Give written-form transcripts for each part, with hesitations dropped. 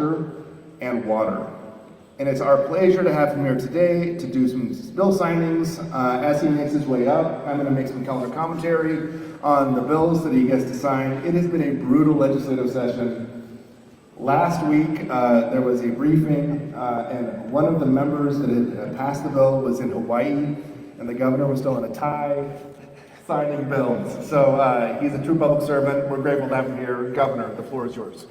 agriculture and water. And it's our pleasure to have him here today to do some bill signings. As he makes his way up, I'm going to make some color commentary on the bills that he gets to sign. It has been a brutal legislative session. Last week, there was a briefing, and one of the members that had passed the bill was in Hawaii, and the governor was still in a tie, signing bills. So he's a true public servant. We're grateful to have him here. Governor, the floor is yours.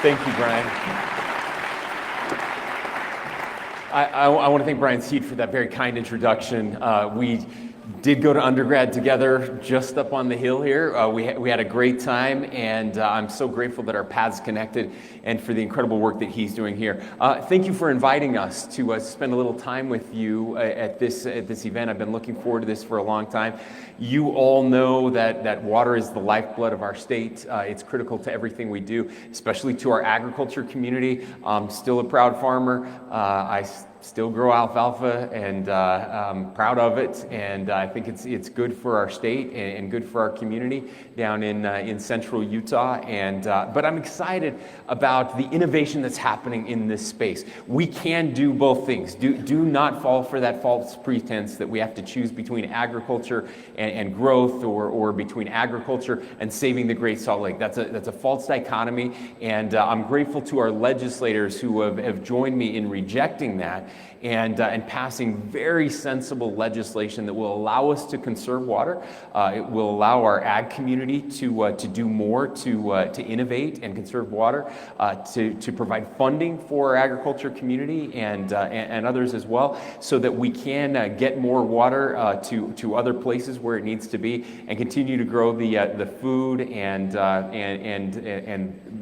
Thank you, Brian. I want to thank Brian Seed for that very kind introduction. We did go to undergrad together just up on the hill here. We had a great time, and I'm so grateful that our paths connected and for the incredible work that he's doing here. Thank you for inviting us to spend a little time with you at this event. I've been looking forward to this for a long time. You all know that water is the lifeblood of our state. It's critical to everything we do, especially to our agriculture community. I'm still a proud farmer. I still grow alfalfa, and I'm proud of it, and I think it's good for our state and good for our community down in central Utah. And but I'm excited about the innovation that's happening in this space. We can do both things. Do not fall for that false pretense that we have to choose between agriculture and growth, or between agriculture and saving the Great Salt Lake. That's a false dichotomy, and I'm grateful to our legislators who have joined me in rejecting that and passing very sensible legislation that will allow us to conserve water. It will allow our ag community to do more to innovate and conserve water, to provide funding for our agriculture community and others as well, so that we can get more water to other places where it needs to be, and continue to grow the food and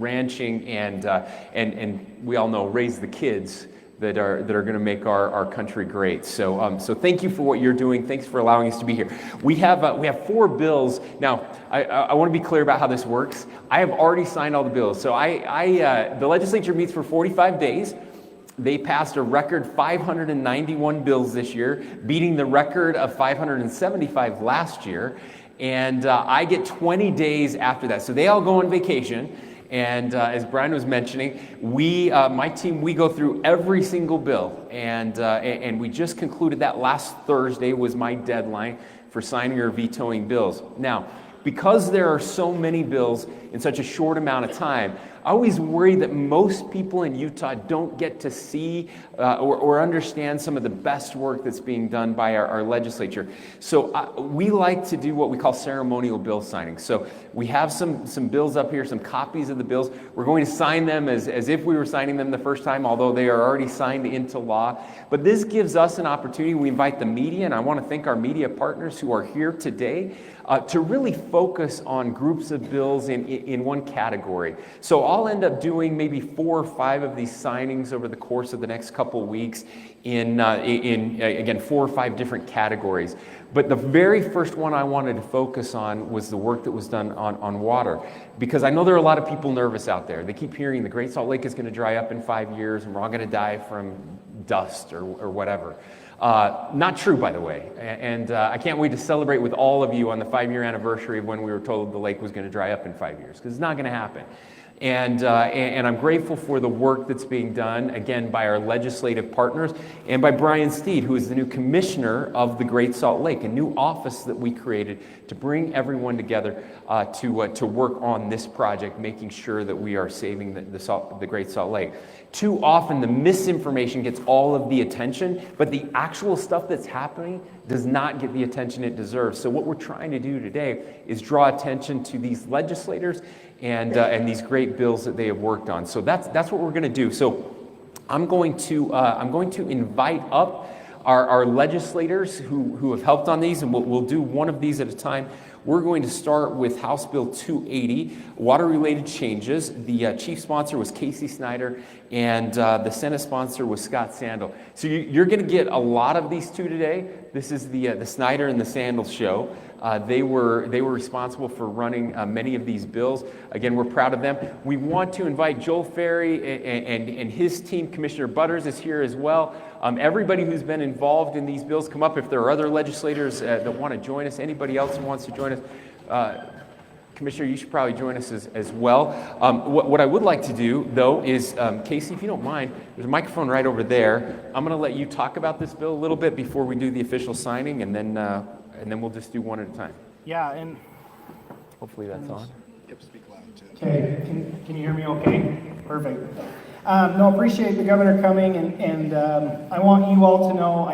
ranching and we all know raise the kids that are going to make our country great. So thank you for what you're doing. Thanks for allowing us to be here. We have 4 bills. Now, I want to be clear about how this works. I have already signed all the bills. So the legislature meets for 45 days. They passed a record 591 bills this year, beating the record of 575 last year. And I get 20 days after that. So they all go on vacation. And as Brian was mentioning, my team, we go through every single bill, and we just concluded that last Thursday was my deadline for signing or vetoing bills. Now, because there are so many bills in such a short amount of time, I always worry that most people in Utah don't get to see or understand some of the best work that's being done by our legislature. So we like to do what we call ceremonial bill signings. So we have some bills up here, some copies of the bills. We're going to sign them as if we were signing them the first time, although they are already signed into law. But this gives us an opportunity. We invite the media, and I want to thank our media partners who are here today, to really focus on groups of bills in one category. So I'll end up doing maybe 4 or 5 of these signings over the course of the next couple of weeks in again, 4 or 5 different categories. But the very first one I wanted to focus on was the work that was done on water, because I know there are a lot of people nervous out there. They keep hearing the Great Salt Lake is going to dry up in 5 years and we're all going to die from dust or whatever. Not true, by the way, and I can't wait to celebrate with all of you on the 5-year anniversary of when we were told the lake was going to dry up in 5 years, because it's not going to happen. And I'm grateful for the work that's being done, again, by our legislative partners and by Brian Steed, who is the new commissioner of the Great Salt Lake, a new office that we created to bring everyone together to work on this project, making sure that we are saving the Great Salt Lake. Too often, the misinformation gets all of the attention, but the actual stuff that's happening does not get the attention it deserves. So what we're trying to do today is draw attention to these legislators and these great bills that they have worked on. So that's what we're going to do. So I'm going to invite up our legislators who have helped on these, and we'll do one of these at a time. We're going to start with House Bill 280, water-related changes. The chief sponsor was Casey Snyder, and the Senate sponsor was Scott Sandel. So you're going to get a lot of these two today. This is the Snyder and the Sandel show. They were responsible for running many of these bills. Again, we're proud of them. We want to invite Joel Ferry and his team. Commissioner Butters is here as well. Everybody who's been involved in these bills, come up. If there are other legislators that want to join us, anybody else who wants to join us, Commissioner, you should probably join us as well. What I would like to do, though, is, Casey, if you don't mind, there's a microphone right over there. I'm going to let you talk about this bill a little bit before we do the official signing, and then we'll just do one at a time. Yeah, and Hopefully that's on. Yep, speak loud too. okay, can you hear me okay? Perfect. No, appreciate the governor coming, and I want you all to know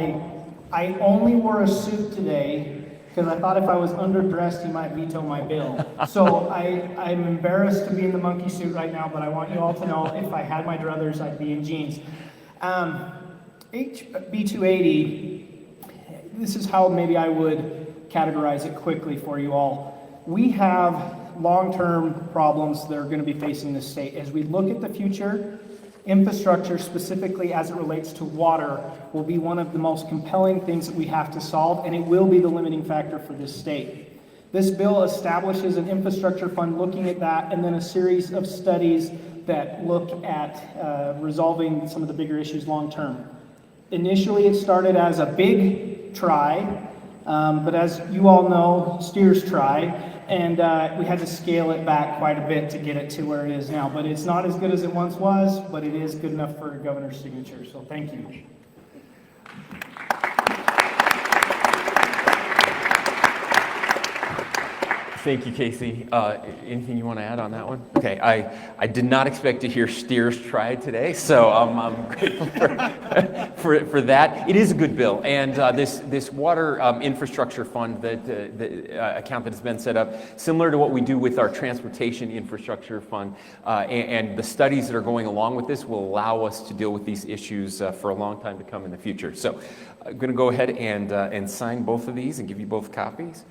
I only wore a suit today because I thought if I was underdressed, he might veto my bill. So I'm embarrassed to be in the monkey suit right now, but I want you all to know if I had my druthers, I'd be in jeans. HB 280, this is how maybe I would categorize it quickly for you all. We have long-term problems that are going to be facing the state. As we look at the future, infrastructure, specifically as it relates to water, will be one of the most compelling things that we have to solve, and it will be the limiting factor for this state. This bill establishes an infrastructure fund looking at that, and then a series of studies that look at resolving some of the bigger issues long-term. Initially, it started as a big try, but as you all know, steers try, and we had to scale it back quite a bit to get it to where it is now. But it's not as good as it once was, but it is good enough for a governor's signature, so thank you. Thank you, Casey. Anything you want to add on that one? Okay, I did not expect to hear steers try today, so I'm grateful for that. It is a good bill, and this water infrastructure fund, the account that has been set up, similar to what we do with our transportation infrastructure fund, and the studies that are going along with this will allow us to deal with these issues for a long time to come in the future. So I'm going to go ahead and sign both of these and give you both copies.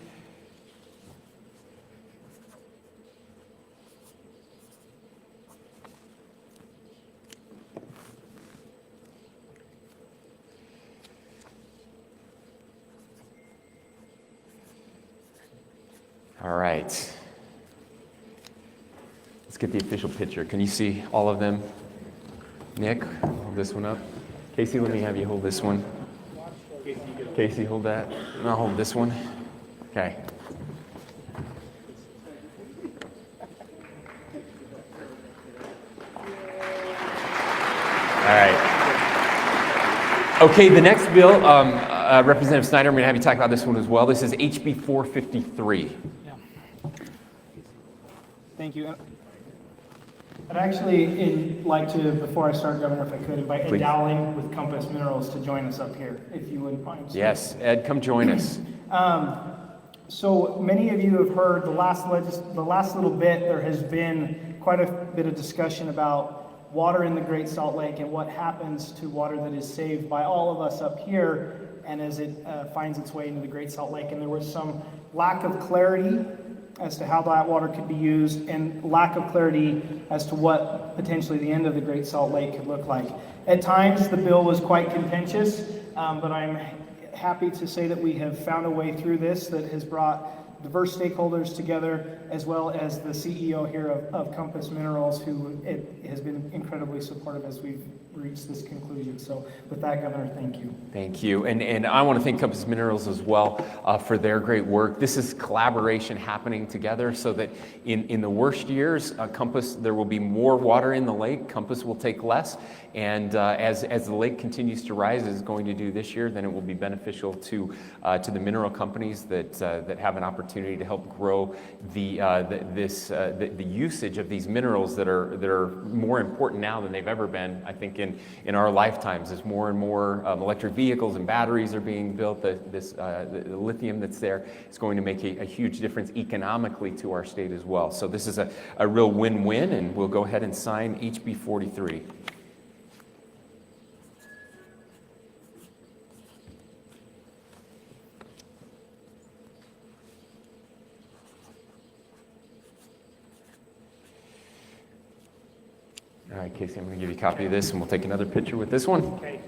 All right. Let's get the official picture. Can you see all of them? Nick, hold this one up. Casey, let me have you hold this one. Casey, hold that. And I'll hold this one. Okay. All right. Okay, the next bill, Representative Snyder, I'm going to have you talk about this one as well. This is HB 453. Yeah. Thank you. I'd actually like to, before I start, Governor, if I could, invite Ed Dowling with Compass Minerals to join us up here, if you wouldn't mind. Yes, Ed, come join us. So many of you have heard the last little bit, there has been quite a bit of discussion about water in the Great Salt Lake and what happens to water that is saved by all of us up here and as it finds its way into the Great Salt Lake. And there was some lack of clarity as to how that water could be used and lack of clarity as to what potentially the end of the Great Salt Lake could look like. At times, the bill was quite contentious, but I'm happy to say that we have found a way through this that has brought diverse stakeholders together, as well as the CEO here of Compass Minerals, who has been incredibly supportive as we've reached this conclusion. So with that, Governor, thank you. Thank you. And I want to thank Compass Minerals as well for their great work. This is collaboration happening together so that in the worst years, Compass, there will be more water in the lake. Compass will take less. And as the lake continues to rise, as it's going to do this year, then it will be beneficial to the mineral companies that have an opportunity to help grow the usage of these minerals that are more important now than they've ever been, I think, in our lifetimes. As more and more electric vehicles and batteries are being built, the lithium that's there is going to make a huge difference economically to our state as well. So this is a real win-win, and we'll go ahead and sign HB 43. All right, Casey, I'm going to give you a copy of this, and we'll take another picture with this one. Okay.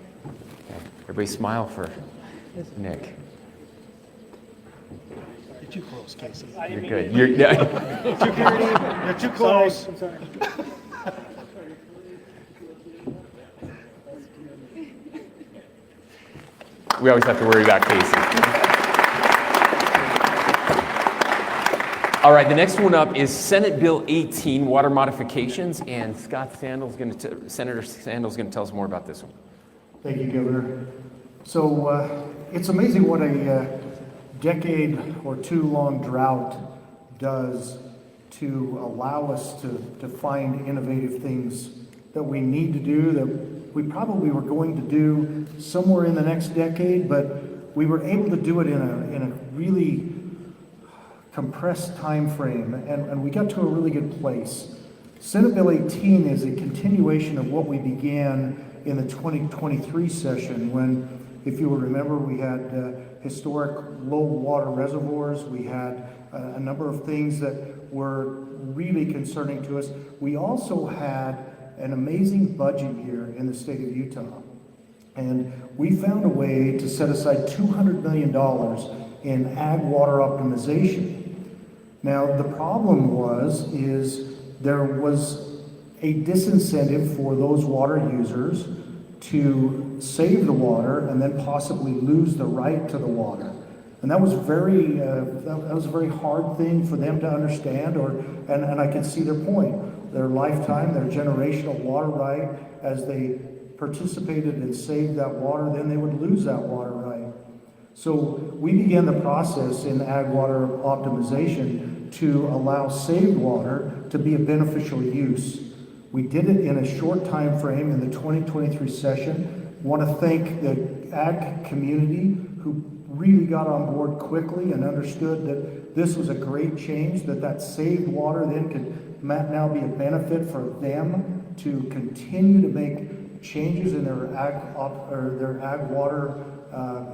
Everybody smile for Nick. You're too close, Casey. You're good. You're too close. I'm sorry. We always have to worry about Casey. All right, the next one up is Senate Bill 18, water modifications, and Senator Sandal's going to tell us more about this one. Thank you, Governor. So it's amazing what a decade or two long drought does to allow us to find innovative things that we need to do, that we probably were going to do somewhere in the next decade, but we were able to do it in a really compressed time frame, and we got to a really good place. Senate Bill 18 is a continuation of what we began in the 2023 session when, if you will remember, we had historic low water reservoirs. We had a number of things that were really concerning to us. We also had an amazing budget year in the state of Utah. And we found a way to set aside $200 million in ag water optimization. Now, the problem is there was a disincentive for those water users to save the water and then possibly lose the right to the water. And that was a very hard thing for them to understand, and I can see their point. Their lifetime, their generational water right, as they participated and saved that water, then they would lose that water right. So we began the process in ag water optimization to allow saved water to be a beneficial use. We did it in a short time frame in the 2023 session. I want to thank the ag community who really got on board quickly and understood that this was a great change, that saved water then could now be a benefit for them to continue to make changes in their ag water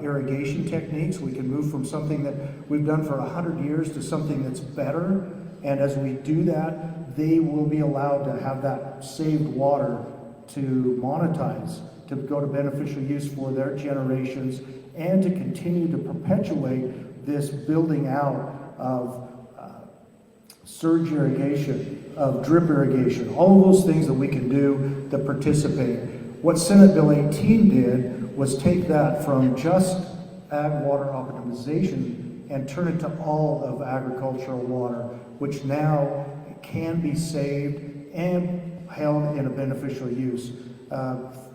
irrigation techniques. We can move from something that we've done for 100 years to something that's better. And as we do that, they will be allowed to have that saved water to monetize, to go to beneficial use for their generations, and to continue to perpetuate this building out of surge irrigation, of drip irrigation, all of those things that we can do to participate. What Senate Bill 18 did was take that from just ag water optimization and turn it to all of agricultural water, which now can be saved and held in a beneficial use.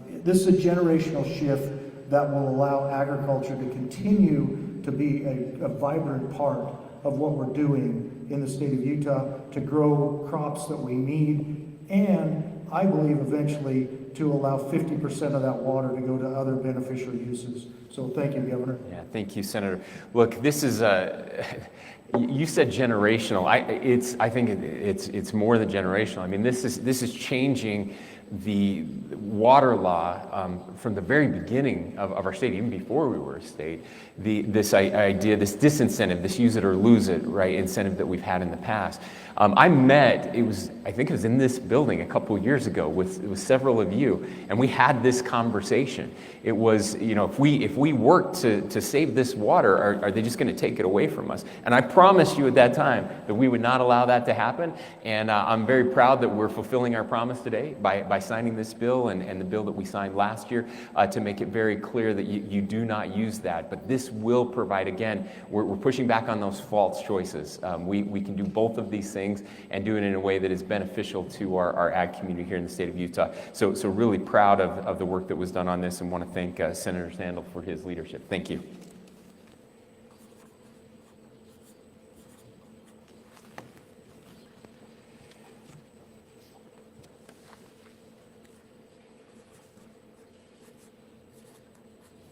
This is a generational shift that will allow agriculture to continue to be a vibrant part of what we're doing in the state of Utah, to grow crops that we need, and I believe eventually to allow 50% of that water to go to other beneficial uses. So thank you, Governor. Yeah, thank you, Senator. Look, this is you said generational. I think it's more than generational. I mean, this is changing the water law from the very beginning of our state, even before we were a state. This idea, this disincentive, this use it or lose it, right, incentive that we've had in the past. I think it was in this building a couple of years ago with several of you, and we had this conversation. It was, if we work to save this water, are they just going to take it away from us? And I promised you at that time that we would not allow that to happen, and I'm very proud that we're fulfilling our promise today by signing this bill and the bill that we signed last year to make it very clear that you do not use that. But this will provide, again, we're pushing back on those false choices. We can do both of these things and do it in a way that is beneficial to our ag community here in the state of Utah. So really proud of the work that was done on this, and want to thank Senator Sandal for his leadership. Thank you.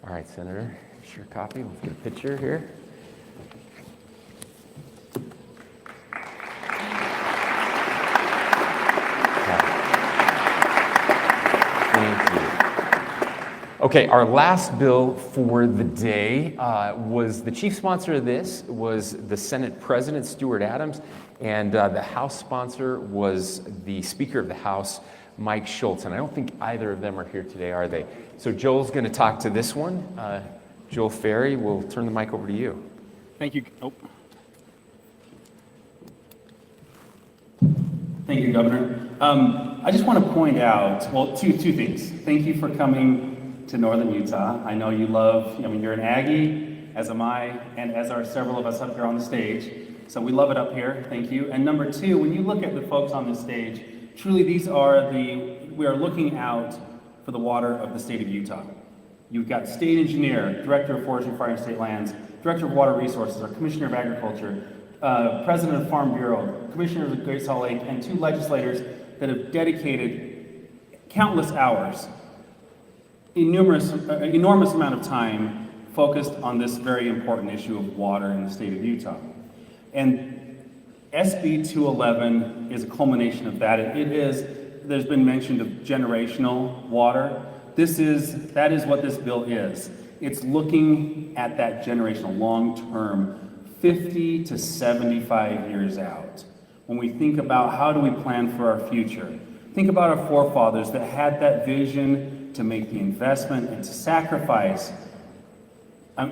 All right, Senator, here's your copy. Let's get a picture here. Okay, our last bill for the day was the chief sponsor of this was the Senate President, Stuart Adams, and the House sponsor was the Speaker of the House, Mike Schultz. And I don't think either of them are here today, are they? So Joel's going to talk to this one. Joel Ferry, we'll turn the mic over to you. Thank you. Thank you, Governor. I just want to point out, well, two things. Thank you for coming to Northern Utah. I know you love, you're an Aggie, as am I, and as are several of us up here on the stage. So we love it up here. Thank you. And number two, when you look at the folks on this stage, truly we are looking out for the water of the state of Utah. You've got state engineer, director of forestry, fire and state lands, director of water resources, our commissioner of agriculture, president of Farm Bureau, commissioner of the Great Salt Lake, and 2 legislators that have dedicated countless hours, enormous amount of time focused on this very important issue of water in the state of Utah. And SB 211 is a culmination of that. There's been mention of generational water. That is what this bill is. It's looking at that generational, long-term, 50 to 75 years out. When we think about how do we plan for our future, think about our forefathers that had that vision to make the investment and to sacrifice.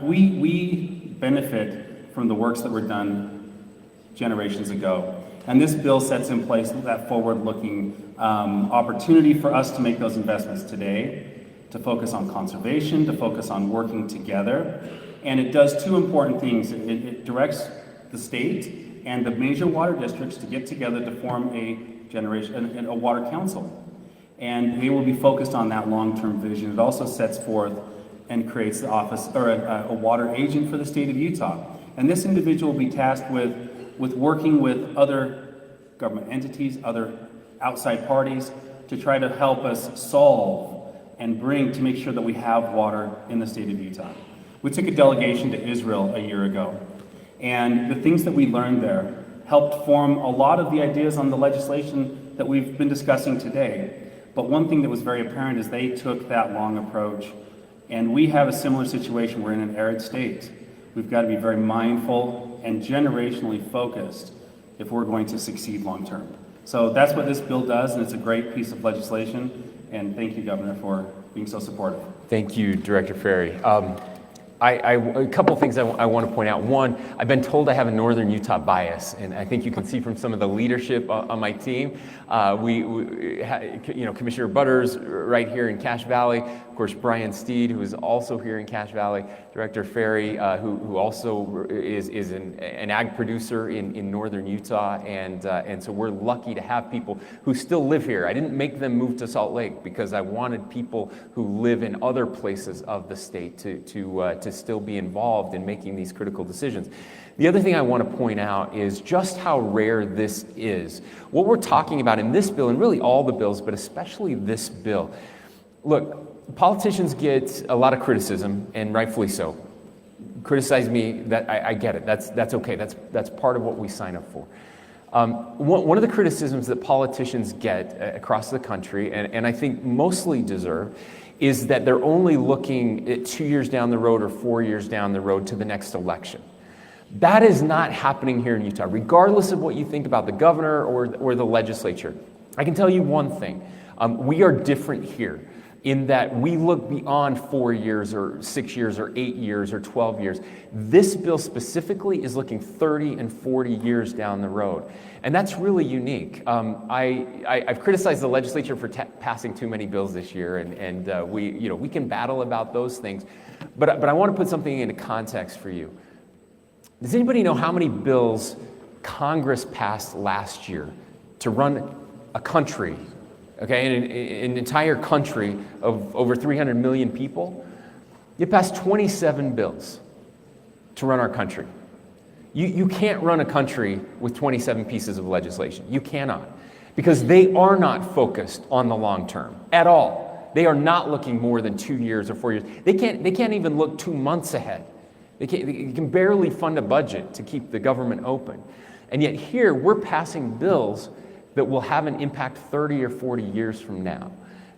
We benefit from the works that were done generations ago. And this bill sets in place that forward-looking opportunity for us to make those investments today, to focus on conservation, to focus on working together. And it does 2 important things. It directs the state and the major water districts to get together to form a water council. And they will be focused on that long-term vision. It also sets forth and creates the office, or a water agent for the state of Utah. And this individual will be tasked with working with other government entities, other outside parties, to try to help us solve and to make sure that we have water in the state of Utah. We took a delegation to Israel a year ago, and the things that we learned there helped form a lot of the ideas on the legislation that we've been discussing today. But one thing that was very apparent is they took that long approach, and we have a similar situation. We're in an arid state. We've got to be very mindful and generationally focused if we're going to succeed long term. So that's what this bill does, and it's a great piece of legislation. And thank you, Governor, for being so supportive. Thank you, Director Ferry. A couple things I want to point out. One, I've been told I have a Northern Utah bias, and I think you can see from some of the leadership on my team. Commissioner Butters right here in Cache Valley, of course Brian Steed, who is also here in Cache Valley, Director Ferry, who also is an ag producer in Northern Utah, and so we're lucky to have people who still live here. I didn't make them move to Salt Lake because I wanted people who live in other places of the state to still be involved in making these critical decisions. The other thing I want to point out is just how rare this is. What we're talking about in this bill, and really all the bills, but especially this bill. Look, politicians get a lot of criticism, and rightfully so. Criticize me, that I get it. That's okay. That's part of what we sign up for. One of the criticisms that politicians get across the country, and I think mostly deserved, is that they're only looking at 2 years down the road or 4 years down the road to the next election. That is not happening here in Utah, regardless of what you think about the governor or the legislature. I can tell you one thing. We are different here in that we look beyond 4 years or 6 years or 8 years or 12 years. This bill specifically is looking 30 and 40 years down the road. And that's really unique. I've criticized the legislature for passing too many bills this year, and we can battle about those things. But I want to put something into context for you. Does anybody know how many bills Congress passed last year to run a country, okay, an entire country of over 300 million people? It passed 27 bills to run our country. You can't run a country with 27 pieces of legislation. You cannot, because they are not focused on the long term at all. They are not looking more than 2 years or 4 years. They can't even look 2 months ahead. They can barely fund a budget to keep the government open. And yet here, we're passing bills that will have an impact 30 or 40 years from now.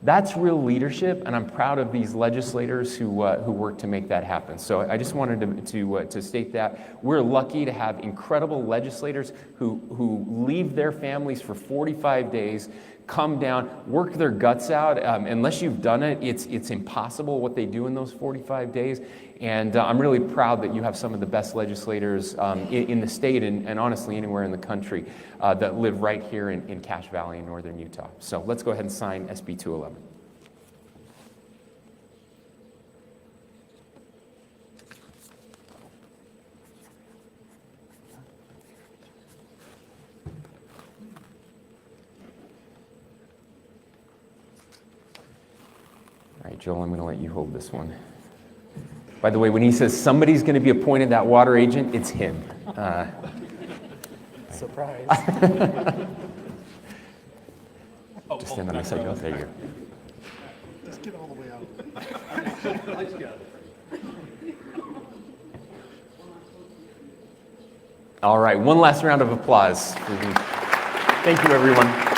That's real leadership, and I'm proud of these legislators who work to make that happen. So I just wanted to state that. We're lucky to have incredible legislators who leave their families for 45 days, come down, work their guts out. Unless you've done it, it's impossible what they do in those 45 days. And I'm really proud that you have some of the best legislators in the state and honestly anywhere in the country that live right here in Cache Valley in northern Utah. So let's go ahead and sign SB 211. Joel, I'm going to let you hold this one. By the way, when he says somebody's going to be appointed that water agent, it's him. Surprise. Just stand on my side. Oh, there you go. Just get all the way out. All right, one last round of applause. Thank you, everyone.